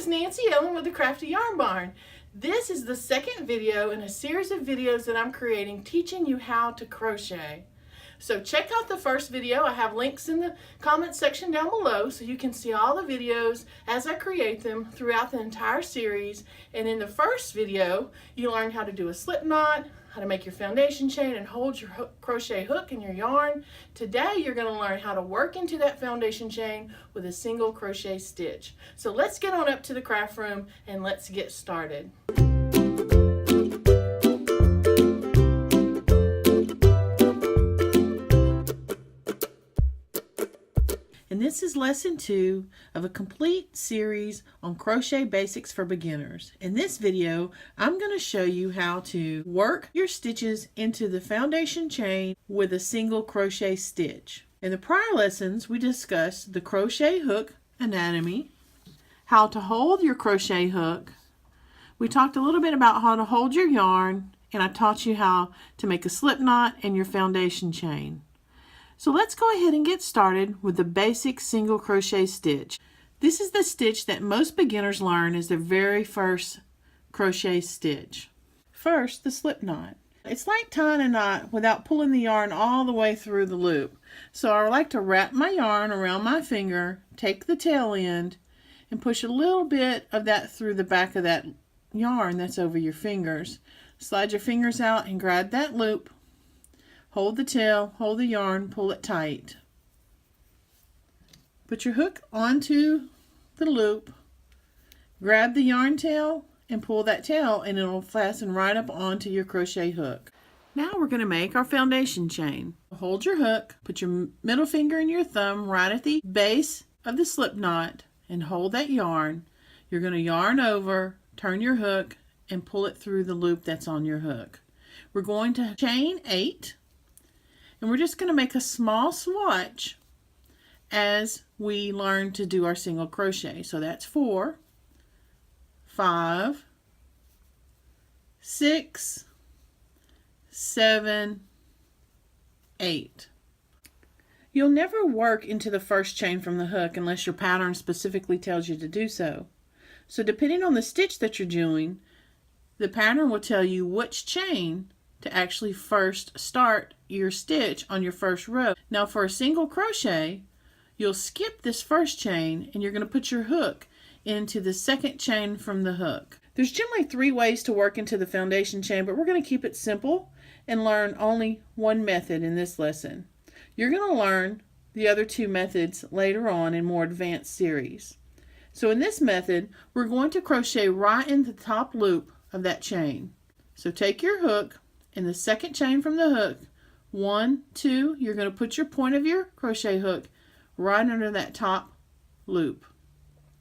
is Nancy Ellen with the Crafty Yarn Barn. This is the second video in a series of videos that I'm creating teaching you how to crochet. So check out the first video. I have links in the comment section down below so you can see all the videos as I create them throughout the entire series. And in the first video, you learn how to do a slip knot, how to make your foundation chain and hold your crochet hook in your yarn. Today, you're going to learn how to work into that foundation chain with a single crochet stitch. So let's get on up to the craft room and let's get started. And this is lesson 2 of a complete series on crochet basics for beginners. In this video, I'm going to show you how to work your stitches into the foundation chain with a single crochet stitch. In the prior lessons, we discussed the crochet hook anatomy, how to hold your crochet hook. We talked a little bit about how to hold your yarn, and I taught you how to make a slip knot and your foundation chain. So let's go ahead and get started with the basic single crochet stitch. This is the stitch that most beginners learn as their very first crochet stitch. First, the slip knot. It's like tying a knot without pulling the yarn all the way through the loop. So I like to wrap my yarn around my finger, take the tail end, and push a little bit of that through the back of that yarn that's over your fingers. Slide your fingers out and grab that loop. Hold the tail, hold the yarn, pull it tight. Put your hook onto the loop, grab the yarn tail, and pull that tail, and it'll fasten right up onto your crochet hook. Now we're going to make our foundation chain. Hold your hook, put your middle finger and your thumb right at the base of the slip knot, and hold that yarn. You're going to yarn over, turn your hook, and pull it through the loop that's on your hook. We're going to chain 8. And we're just going to make a small swatch as we learn to do our single crochet. So that's 4, 5, 6, 7, 8. You'll never work into the first chain from the hook unless your pattern specifically tells you to do so. So depending on the stitch that you're doing, the pattern will tell you which chain to actually first start your stitch on your first row. Now for a single crochet, you'll skip this first chain and you're going to put your hook into the second chain from the hook. There's generally 3 ways to work into the foundation chain, but we're going to keep it simple and learn only one method in this lesson. You're going to learn the other 2 methods later on in more advanced series. So in this method, we're going to crochet right in the top loop of that chain. So take your hook, in the second chain from the hook, 1, 2, you're going to put your point of your crochet hook right under that top loop.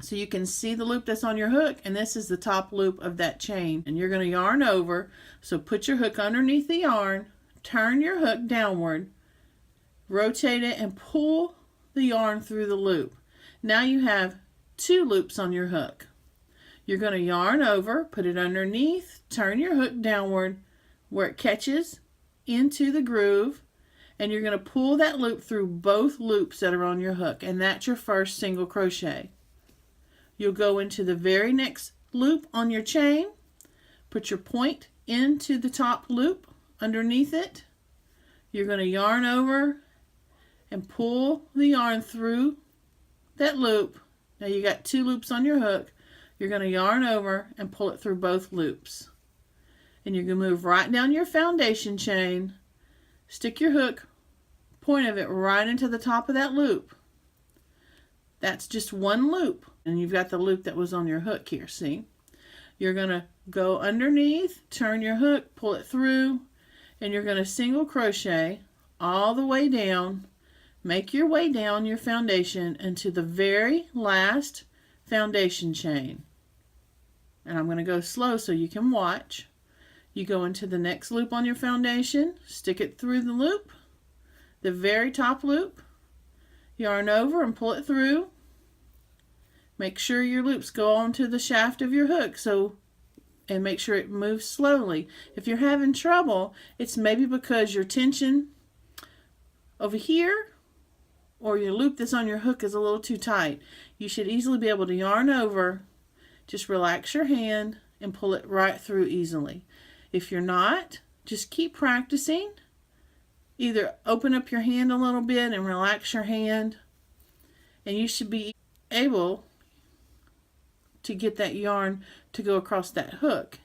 So you can see the loop that's on your hook, and this is the top loop of that chain. And you're going to yarn over, so put your hook underneath the yarn, turn your hook downward, rotate it, and pull the yarn through the loop. Now you have 2 loops on your hook. You're going to yarn over, put it underneath, turn your hook downward, where it catches into the groove, and you're going to pull that loop through both loops that are on your hook, and that's your first single crochet. You'll go into the very next loop on your chain, put your point into the top loop underneath it. You're going to yarn over and pull the yarn through that loop. Now you got 2 loops on your hook. You're going to yarn over and pull it through both loops. And you're going to move right down your foundation chain, stick your hook, point of it right into the top of that loop. That's just one loop, and you've got the loop that was on your hook here, see? You're going to go underneath, turn your hook, pull it through, and you're going to single crochet all the way down. Make your way down your foundation into the very last foundation chain. And I'm going to go slow so you can watch. You go into the next loop on your foundation, stick it through the loop, the very top loop, yarn over and pull it through. Make sure your loops go onto the shaft of your hook, and make sure it moves slowly. If you're having trouble, it's maybe because your tension over here or your loop that's on your hook is a little too tight. You should easily be able to yarn over Just relax your hand and pull it right through easily. If you're not, just keep practicing. Either open up your hand a little bit and relax your hand, and you should be able to get that yarn to go across that hook.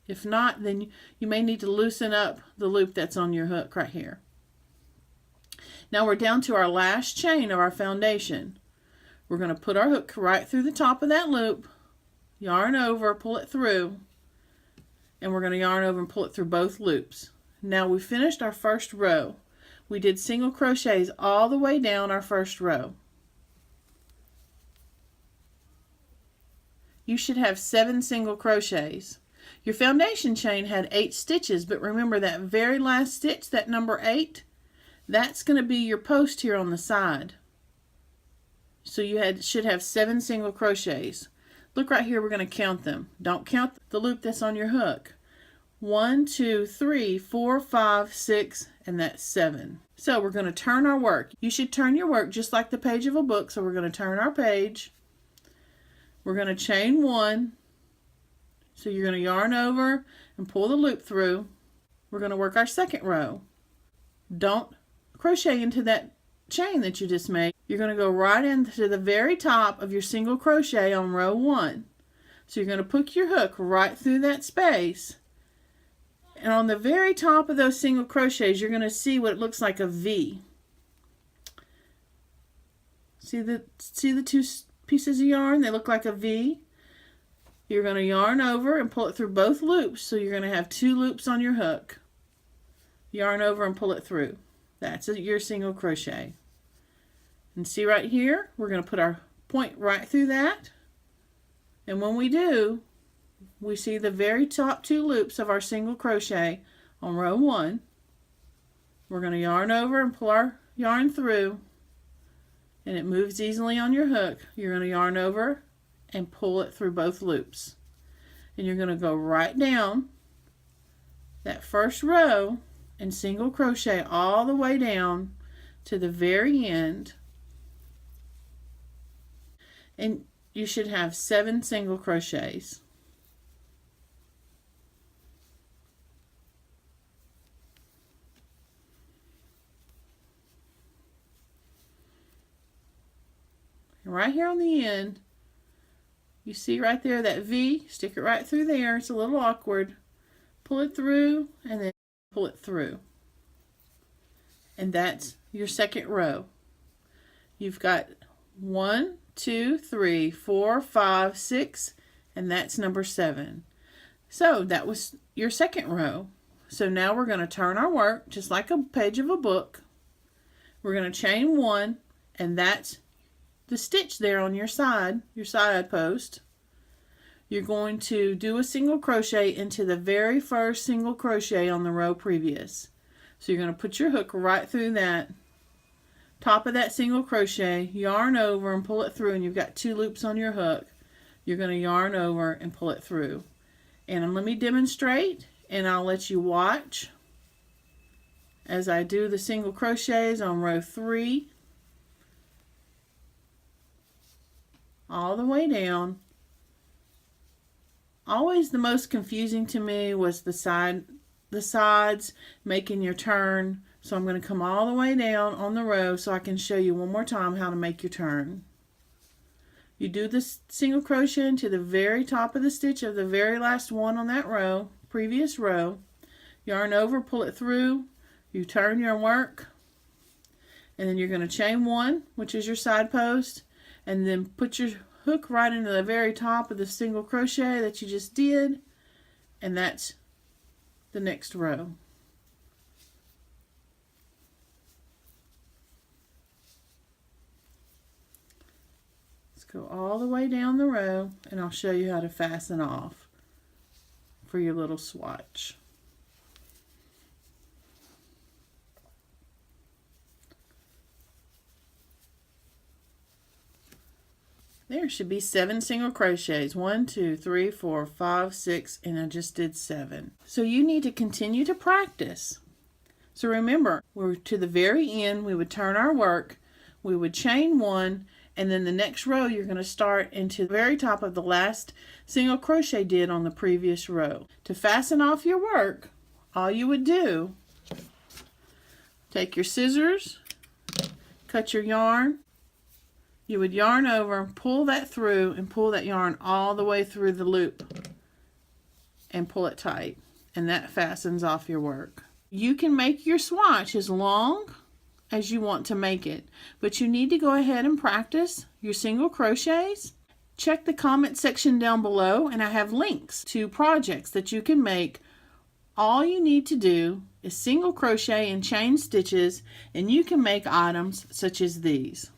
If not, then you may need to loosen up the loop that's on your hook right here. Now we're down to our last chain of our foundation. We're going to put our hook right through the top of that loop, yarn over, pull it through, and we're going to yarn over and pull it through both loops. Now we finished our first row. We did single crochets all the way down our first row. You should have 7 single crochets. Your foundation chain had 8 stitches, but remember that very last stitch, that number 8, that's going to be your post here on the side. So you should have 7 single crochets. Look right here, we're going to count them. Don't count the loop that's on your hook. 1, 2, 3, 4, 5, 6, and that's 7. So we're going to turn our work. You should turn your work just like the page of a book. So we're going to turn our page. We're going to chain 1. So you're going to yarn over and pull the loop through. We're going to work our second row. Don't crochet into that chain that you just made. You're going to go right into the very top of your single crochet on row 1. So you're going to put your hook right through that space. And on the very top of those single crochets, you're going to see what looks like a V. See the 2 pieces of yarn? They look like a V. You're going to yarn over and pull it through both loops. So you're going to have 2 loops on your hook. Yarn over and pull it through. That's your single crochet. And see right here, we're going to put our point right through that. And when we do, we see the very top 2 loops of our single crochet on row 1. We're going to yarn over and pull our yarn through, and it moves easily on your hook. You're going to yarn over and pull it through both loops, and you're going to go right down that first row and single crochet all the way down to the very end, and you should have 7 single crochets. And right here on the end, you see right there that V, stick it right through there. It's a little awkward. Pull it through and then pull it through. And that's your second row. You've got 1, 2, 3, 4, 5, 6, and that's number 7. So that was your second row. So now we're going to turn our work just like a page of a book. We're going to chain 1, and that's the stitch there on your side post. You're going to do a single crochet into the very first single crochet on the row previous. So you're going to put your hook right through that top of that single crochet, yarn over and pull it through, and you've got 2 loops on your hook. You're going to yarn over and pull it through. And let me demonstrate, and I'll let you watch as I do the single crochets on row 3 all the way down. Always the most confusing to me was the sides making your turn. So I'm going to come all the way down on the row so I can show you one more time how to make your turn. You do this single crochet into the very top of the stitch of the very last one on that row, previous row. Yarn over, pull it through, you turn your work, and then you're going to chain 1, which is your side post, and then put your hook right into the very top of the single crochet that you just did, and that's the next row. Let's go all the way down the row, and I'll show you how to fasten off for your little swatch. There should be 7 single crochets. 1, 2, 3, 4, 5, 6, and I just did 7. So you need to continue to practice. So remember, we're to the very end, we would turn our work, we would chain 1, and then the next row you're going to start into the very top of the last single crochet did on the previous row. To fasten off your work, all you would do, take your scissors, cut your yarn, you would yarn over, pull that through, and pull that yarn all the way through the loop and pull it tight, and that fastens off your work. You can make your swatch as long as you want to make it, but you need to go ahead and practice your single crochets. Check the comment section down below, and I have links to projects that you can make. All you need to do is single crochet and chain stitches, and you can make items such as these.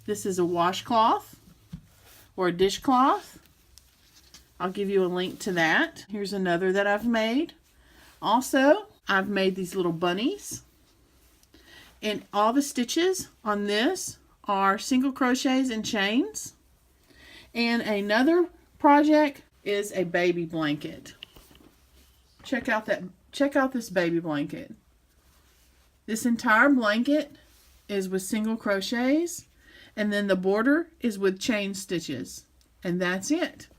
This is a washcloth or a dishcloth. I'll give you a link to that. Here's another that I've made. Also, I've made these little bunnies. And all the stitches on this are single crochets and chains. And another project is a baby blanket. Check out this baby blanket. This entire blanket is with single crochets, and then the border is with chain stitches. And that's it.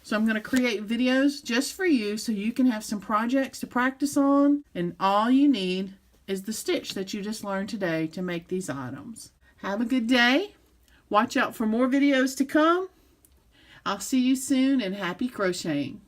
So I'm going to create videos just for you so you can have some projects to practice on, and all you need is the stitch that you just learned today to make these items. Have a good day. Watch out for more videos to come. I'll see you soon, and happy crocheting.